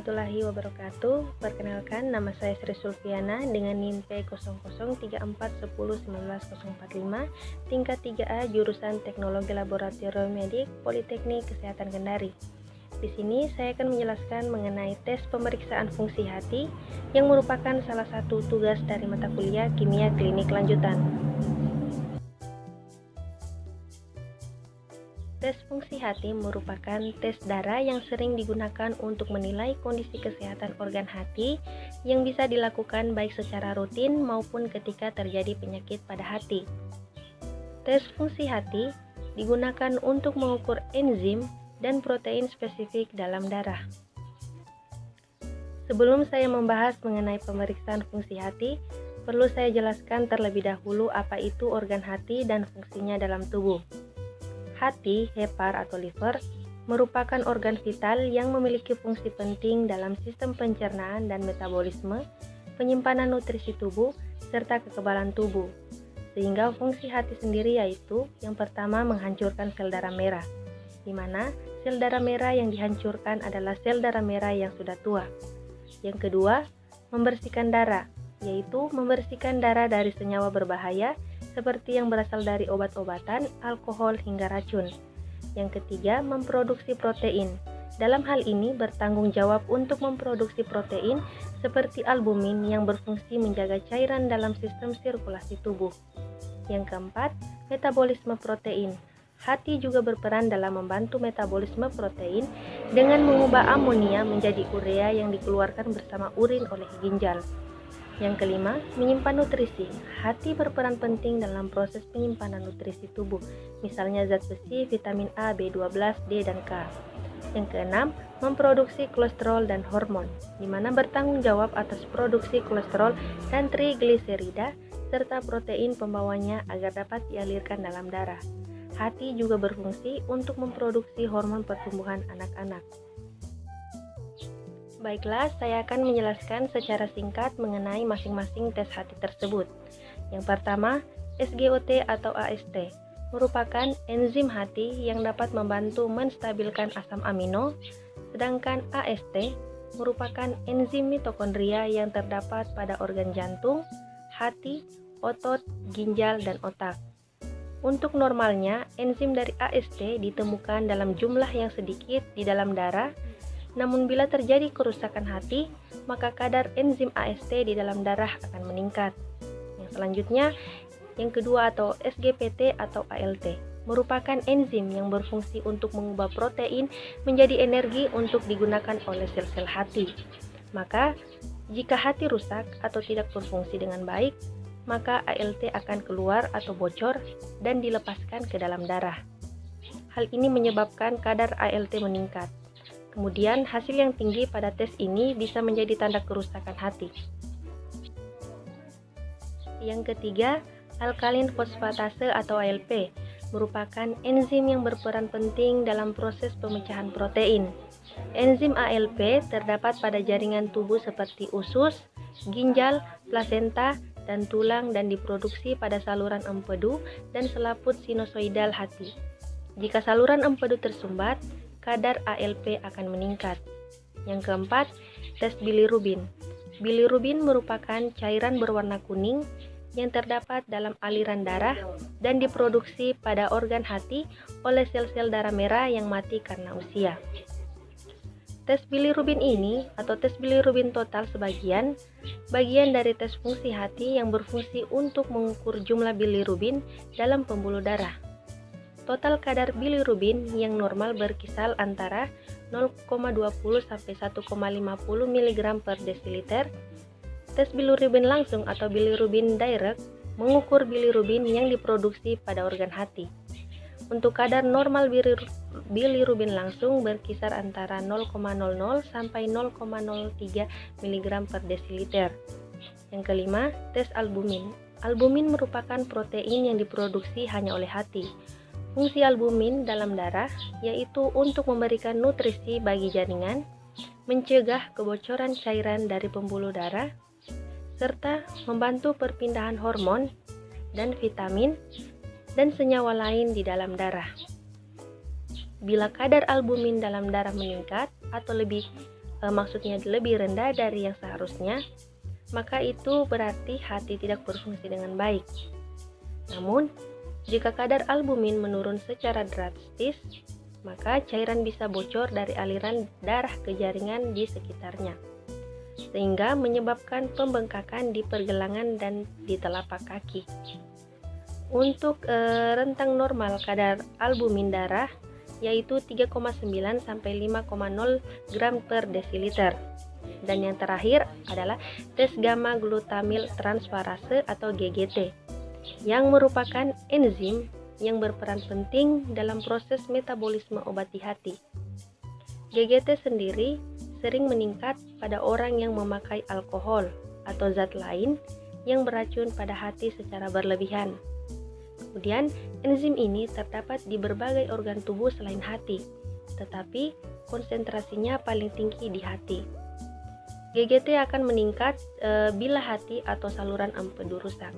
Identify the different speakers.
Speaker 1: warahmatullahi wabarakatuh. Perkenalkan, nama saya Sri Sulfiana dengan NIM P0034101945, tingkat 3A, jurusan Teknologi Laboratorium Medik, Politeknik Kesehatan Kendari. Di sini saya akan menjelaskan mengenai tes pemeriksaan fungsi hati yang merupakan salah satu tugas dari mata kuliah Kimia Klinik Lanjutan. Tes fungsi hati merupakan tes darah yang sering digunakan untuk menilai kondisi kesehatan organ hati yang bisa dilakukan baik secara rutin maupun ketika terjadi penyakit pada hati. Tes fungsi hati digunakan untuk mengukur enzim dan protein spesifik dalam darah. Sebelum saya membahas mengenai pemeriksaan fungsi hati, perlu saya jelaskan terlebih dahulu apa itu organ hati dan fungsinya dalam tubuh. Hati, hepar atau liver, merupakan organ vital yang memiliki fungsi penting dalam sistem pencernaan dan metabolisme, penyimpanan nutrisi tubuh, serta kekebalan tubuh. Sehingga fungsi hati sendiri yaitu yang pertama menghancurkan sel darah merah, di mana sel darah merah yang dihancurkan adalah sel darah merah yang sudah tua. Yang kedua, membersihkan darah, yaitu membersihkan darah dari senyawa berbahaya seperti yang berasal dari obat-obatan, alkohol, hingga racun. Yang ketiga, memproduksi protein. Dalam hal ini bertanggung jawab untuk memproduksi protein seperti albumin yang berfungsi menjaga cairan dalam sistem sirkulasi tubuh. Yang keempat, metabolisme protein. Hati juga berperan dalam membantu metabolisme protein dengan mengubah amonia menjadi urea yang dikeluarkan bersama urin oleh ginjal. Yang kelima, menyimpan nutrisi. Hati berperan penting dalam proses penyimpanan nutrisi tubuh, misalnya zat besi, vitamin A, B12, D, dan K. Yang keenam, memproduksi kolesterol dan hormon, di mana bertanggung jawab atas produksi kolesterol dan trigliserida, serta protein pembawanya agar dapat dialirkan dalam darah. Hati juga berfungsi untuk memproduksi hormon pertumbuhan anak-anak. Baiklah, saya akan menjelaskan secara singkat mengenai masing-masing tes hati tersebut. Yang pertama, SGOT atau AST merupakan enzim hati yang dapat membantu menstabilkan asam amino, sedangkan AST merupakan enzim mitokondria yang terdapat pada organ jantung, hati, otot, ginjal, dan otak. Untuk normalnya, enzim dari AST ditemukan dalam jumlah yang sedikit di dalam darah. Namun bila terjadi kerusakan hati, maka kadar enzim AST di dalam darah akan meningkat. Yang selanjutnya, yang kedua atau SGPT atau ALT, merupakan enzim yang berfungsi untuk mengubah protein menjadi energi untuk digunakan oleh sel-sel hati. Maka, jika hati rusak atau tidak berfungsi dengan baik, maka ALT akan keluar atau bocor dan dilepaskan ke dalam darah. Hal ini menyebabkan kadar ALT meningkat. Kemudian, hasil yang tinggi pada tes ini bisa menjadi tanda kerusakan hati. Yang ketiga, alkalin fosfatase atau ALP merupakan enzim yang berperan penting dalam proses pemecahan protein. Enzim ALP terdapat pada jaringan tubuh seperti usus, ginjal, plasenta, dan tulang dan diproduksi pada saluran empedu dan selaput sinusoidal hati. Jika saluran empedu tersumbat, kadar ALP akan meningkat. Yang keempat, tes bilirubin. Bilirubin merupakan cairan berwarna kuning yang terdapat dalam aliran darah dan diproduksi pada organ hati oleh sel-sel darah merah yang mati karena usia. Tes bilirubin ini atau tes bilirubin total bagian dari tes fungsi hati yang berfungsi untuk mengukur jumlah bilirubin dalam pembuluh darah. Total kadar bilirubin yang normal berkisar antara 0,20 sampai 1,50 mg per desiliter. Tes bilirubin langsung atau bilirubin direct mengukur bilirubin yang diproduksi pada organ hati. Untuk kadar normal bilirubin langsung berkisar antara 0,00 sampai 0,03 mg per desiliter. Yang kelima, tes albumin. Albumin merupakan protein yang diproduksi hanya oleh hati. Fungsi albumin dalam darah yaitu untuk memberikan nutrisi bagi jaringan, mencegah kebocoran cairan dari pembuluh darah, serta membantu perpindahan hormon dan vitamin dan senyawa lain di dalam darah. Bila kadar albumin dalam darah meningkat atau lebih maksudnya lebih rendah dari yang seharusnya, maka itu berarti hati tidak berfungsi dengan baik. Namun, jika kadar albumin menurun secara drastis, maka cairan bisa bocor dari aliran darah ke jaringan di sekitarnya, sehingga menyebabkan pembengkakan di pergelangan dan di telapak kaki. Untuk rentang normal kadar albumin darah yaitu 3,9 sampai 5,0 gram per desiliter. Dan yang terakhir adalah tes gamma glutamil transferase atau GGT, yang merupakan enzim yang berperan penting dalam proses metabolisme obat di hati. GGT sendiri sering meningkat pada orang yang memakai alkohol atau zat lain yang beracun pada hati secara berlebihan. Kemudian, enzim ini terdapat di berbagai organ tubuh selain hati, tetapi konsentrasinya paling tinggi di hati. GGT akan meningkat bila hati atau saluran empedu rusak.